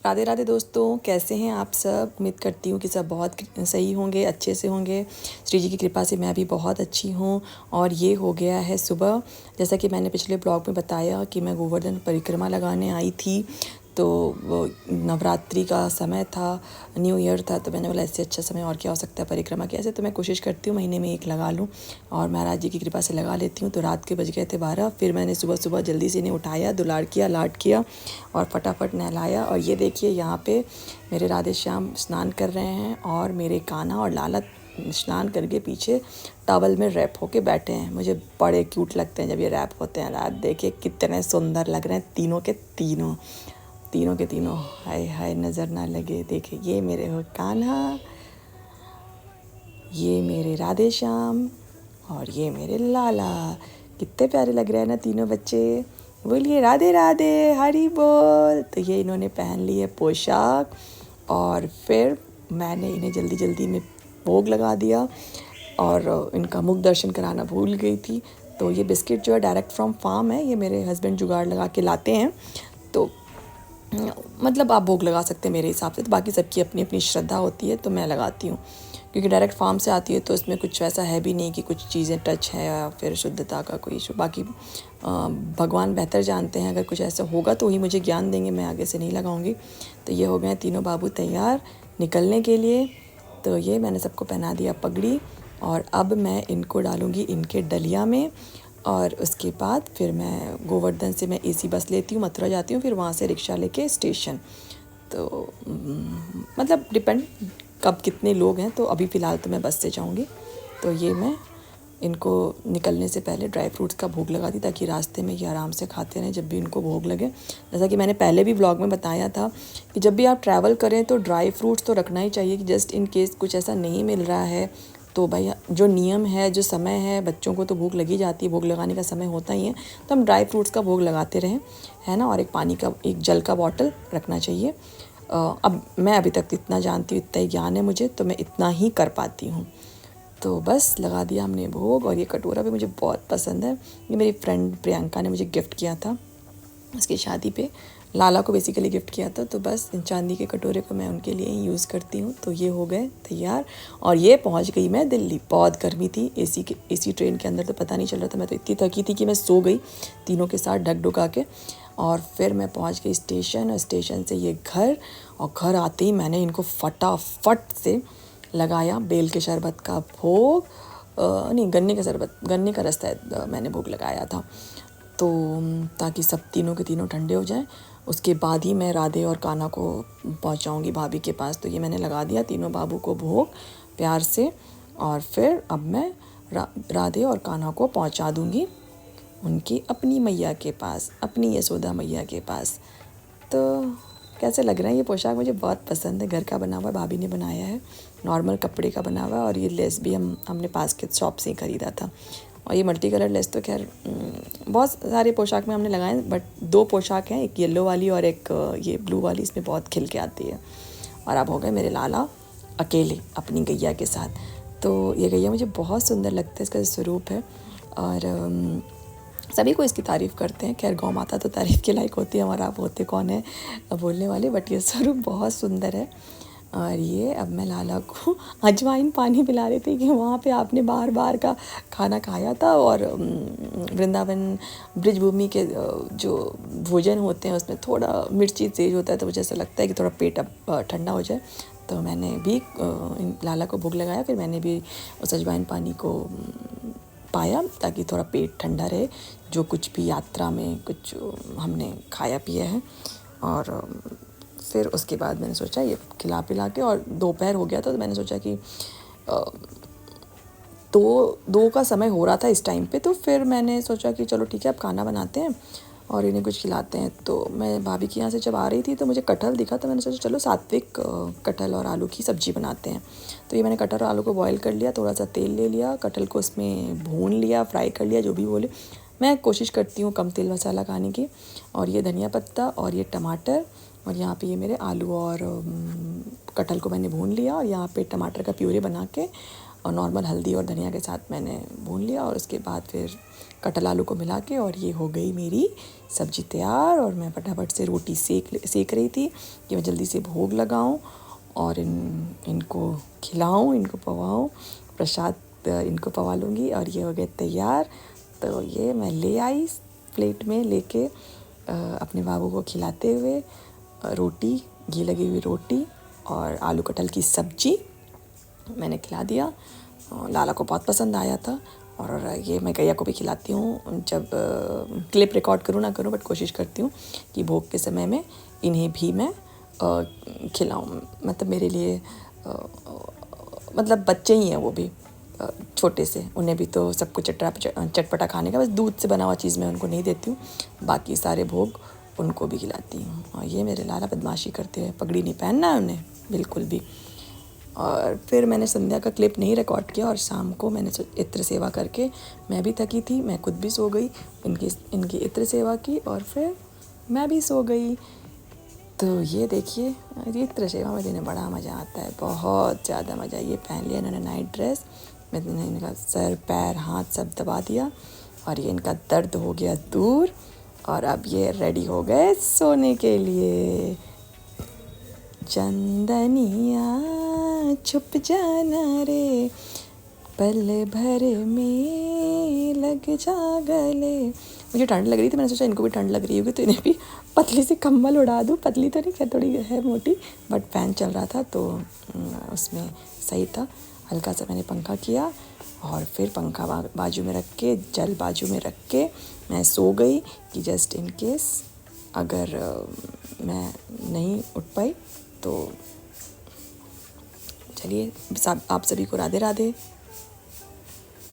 राधे राधे दोस्तों, कैसे हैं आप सब। उम्मीद करती हूँ कि सब बहुत सही होंगे, अच्छे से होंगे। श्री जी की कृपा से मैं भी बहुत अच्छी हूँ। और ये हो गया है सुबह। जैसा कि मैंने पिछले ब्लॉग में बताया कि मैं गोवर्धन परिक्रमा लगाने आई थी, तो वो नवरात्रि का समय था, न्यू ईयर था, तो मैंने बोला इससे अच्छा समय और क्या हो सकता है परिक्रमा के। ऐसे तो मैं कोशिश करती हूँ महीने में एक लगा लूँ, और महाराज जी की कृपा से लगा लेती हूँ। तो रात के बज गए थे 12। फिर मैंने सुबह सुबह जल्दी से इन्हें उठाया, दुलार किया, लाड किया और फटाफट नहलाया। और ये देखिए यहाँ पे मेरे राधे श्याम स्नान कर रहे हैं, और मेरे कान्हा और लाला स्नान करके पीछे टॉवल में रैप होके बैठे हैं। मुझे बड़े क्यूट लगते हैं जब ये रैप होते हैं। रात देखिए कितने सुंदर लग रहे हैं, तीनों के तीनों, तीनों के तीनों। हाय हाय, नज़र ना लगे। देखिए ये मेरे हो कान्हा, ये मेरे राधे श्याम, और ये मेरे लाला। कितने प्यारे लग रहे हैं ना तीनों बच्चे। बोलिए राधे राधे, हरी बोल। तो ये इन्होंने पहन ली है पोशाक, और फिर मैंने इन्हें जल्दी जल्दी में भोग लगा दिया, और इनका मुख दर्शन कराना भूल गई थी। तो ये बिस्किट जो है डायरेक्ट फ्रॉम फार्म है, ये मेरे हस्बैंड जुगाड़ लगा के लाते हैं। तो मतलब आप भोग लगा सकते हैं मेरे हिसाब से। तो बाकी सबकी अपनी अपनी श्रद्धा होती है, तो मैं लगाती हूँ क्योंकि डायरेक्ट फार्म से आती है, तो इसमें कुछ वैसा है भी नहीं कि कुछ चीज़ें टच है या फिर शुद्धता का कोई इशू। बाकी भगवान बेहतर जानते हैं, अगर कुछ ऐसा होगा तो ही मुझे ज्ञान देंगे, मैं आगे से नहीं लगाऊंगी। तो ये हो गए तीनों बाबू तैयार निकलने के लिए। तो ये मैंने सबको पहना दिया पगड़ी, और अब मैं इनको डालूँगी इनके डलिया में। और उसके बाद फिर मैं गोवर्धन से मैं एसी बस लेती हूँ, मथुरा जाती हूँ, फिर वहाँ से रिक्शा लेके स्टेशन। तो मतलब डिपेंड कब कितने लोग हैं। तो अभी फ़िलहाल तो मैं बस से जाऊँगी। तो ये मैं इनको निकलने से पहले ड्राई फ्रूट्स का भोग लगा दी, ताकि रास्ते में ये आराम से खाते रहें जब भी इनको भोग लगे। जैसा कि मैंने पहले भी ब्लॉग में बताया था कि जब भी आप ट्रैवल करें तो ड्राई फ्रूट्स तो रखना ही चाहिए, कि जस्ट इन केस कुछ ऐसा नहीं मिल रहा है तो भाई जो नियम है, जो समय है, बच्चों को तो भूख लगी जाती है, भोग लगाने का समय होता ही है, तो हम ड्राई फ्रूट्स का भोग लगाते रहें, है ना। और एक पानी का, एक जल का बॉटल रखना चाहिए। अब मैं अभी तक इतना जानती हूँ, इतना ही ज्ञान है मुझे, तो मैं इतना ही कर पाती हूँ। तो बस लगा दिया हमने भोग। और ये कटोरा भी मुझे बहुत पसंद है, ये मेरी फ्रेंड प्रियंका ने मुझे गिफ्ट किया था उसकी शादी पे। लाला को बेसिकली गिफ्ट किया था, तो बस इन चांदी के कटोरे को मैं उनके लिए ही यूज़ करती हूँ। तो ये हो गए तैयार, और ये पहुँच गई मैं दिल्ली। बहुत गर्मी थी, एसी ट्रेन के अंदर तो पता नहीं चल रहा था। मैं तो इतनी थकी थी कि मैं सो गई तीनों के साथ ढक ढुका के। और फिर मैं पहुँच गई स्टेशन, और स्टेशन से ये घर। और घर आते ही मैंने इनको फटाफट से लगाया बेल के शरबत का भोग, नहीं गन्ने का शरबत, गन्ने का रस मैंने भोग लगाया था, तो ताकि सब तीनों के तीनों ठंडे हो जाएं। उसके बाद ही मैं राधे और कान्हा को पहुंचाऊंगी भाभी के पास। तो ये मैंने लगा दिया तीनों बाबू को भोग प्यार से, और फिर अब मैं राधे और कान्हा को पहुंचा दूंगी उनकी अपनी मैया के पास, अपनी यशोदा मैया के पास। तो कैसे लग रहा है ये पोशाक, मुझे बहुत पसंद है। घर का बना हुआ, भाभी ने बनाया है, नॉर्मल कपड़े का बना हुआ। और ये लेस भी हमने पास के शॉप से ही ख़रीदा था। और ये मल्टी कलर लेस तो खैर बहुत सारे पोशाक में हमने लगाए, बट 2 पोशाक हैं, एक येलो वाली और एक ये ब्लू वाली, इसमें बहुत खिल के आती है। और अब हो गए मेरे लाला अकेले अपनी गैया के साथ। तो ये गैया मुझे बहुत सुंदर लगता है, इसका जो स्वरूप है, और सभी को इसकी तारीफ़ करते हैं। खैर गौ माता तो तारीफ़ के लायक होती है, हमारा आप होते कौन है बोलने वाले, बट ये स्वरूप बहुत सुंदर है। और ये अब मैं लाला को अजवाइन पानी पिला रही थी कि वहाँ पे आपने बार बार का खाना खाया था, और वृंदावन ब्रिजभूमि के जो भोजन होते हैं उसमें थोड़ा मिर्ची तेज़ होता है, तो मुझे ऐसा लगता है कि थोड़ा पेट अब ठंडा हो जाए। तो मैंने भी लाला को भोग लगाया, फिर मैंने भी उस अजवाइन पानी को पाया, ताकि थोड़ा पेट ठंडा रहे, जो कुछ भी यात्रा में कुछ हमने खाया पिया है। और फिर उसके बाद मैंने सोचा ये खिला पिला के, और दोपहर हो गया था, तो मैंने सोचा कि दो का समय हो रहा था इस टाइम पे। तो फिर मैंने सोचा कि चलो ठीक है, अब खाना बनाते हैं और इन्हें कुछ खिलाते हैं। तो मैं भाभी के यहाँ से जब आ रही थी तो मुझे कटहल दिखा, तो मैंने सोचा चलो सात्विक कटहल और आलू की सब्ज़ी बनाते हैं। तो ये मैंने कटहल और आलू को बॉईल कर लिया, थोड़ा सा तेल ले लिया, कटहल को उसमें भून लिया, फ्राई कर लिया, जो भी बोले। मैं कोशिश करती हूँ कम तेल मसाला खाने की। और ये धनिया पत्ता और ये टमाटर, और यहाँ पे ये मेरे आलू और कटहल को मैंने भून लिया, और यहाँ पे टमाटर का प्यूरे बना के और नॉर्मल हल्दी और धनिया के साथ मैंने भून लिया और उसके बाद फिर कटल आलू को मिला के, और ये हो गई मेरी सब्ज़ी तैयार। और मैं फटाफट से रोटी सेक रही थी कि मैं जल्दी से भोग लगाऊं और इनको खिलाऊं, इनको पवाऊं, प्रसाद इनको पवा लूँगी। और ये हो गए तैयार। तो ये मैं ले आई प्लेट में लेके अपने बाबू को खिलाते हुए रोटी, घी लगी हुई रोटी और आलू कटहल की सब्ज़ी मैंने खिला दिया। लाला को बहुत पसंद आया था। और ये मैं गैया को भी खिलाती हूँ, जब क्लिप रिकॉर्ड करूँ ना करूँ, बट कोशिश करती हूँ कि भोग के समय में इन्हें भी मैं खिलाऊँ। मतलब मेरे लिए मतलब बच्चे ही हैं वो भी, छोटे से, उन्हें भी तो सब कुछ चटपटा खाने का, बस दूध से बना हुआ चीज़ मैं उनको नहीं देती हूँ, बाकी सारे भोग उनको भी खिलाती हूँ। और ये मेरे लाला बदमाशी करते हैं, पगड़ी नहीं पहनना है उन्हें बिल्कुल भी। और फिर मैंने संध्या का क्लिप नहीं रिकॉर्ड किया और शाम को मैंने इत्र सेवा करके, मैं भी थकी थी, मैं खुद भी सो गई, इनकी इत्र सेवा की और फिर मैं भी सो गई। तो ये देखिए, इत्र सेवा में इन्हें बड़ा मज़ा आता है, बहुत ज़्यादा मज़ा। ये पहन लिया इन्होंने नाइट ड्रेस, मैंने इनका सर पैर हाथ सब दबा दिया और ये इनका दर्द हो गया दूर। और अब ये रेडी हो गए सोने के लिए। चंदनिया छुप जाना रे, पल भर में लग जा गले। मुझे ठंड लग रही थी, मैंने सोचा इनको भी ठंड लग रही होगी तो इन्हें भी पतली सी कंबल उड़ा दूँ। पतली तो नहीं, खैर थोड़ी है मोटी, बट फैन चल रहा था तो उसमें सही था। हल्का सा मैंने पंखा किया और फिर पंखा बाजू में रख के, जल बाजू में रख के मैं सो गई कि जस्ट इन केस अगर मैं नहीं उठ पाई तो। चलिए, आप सभी को राधे राधे।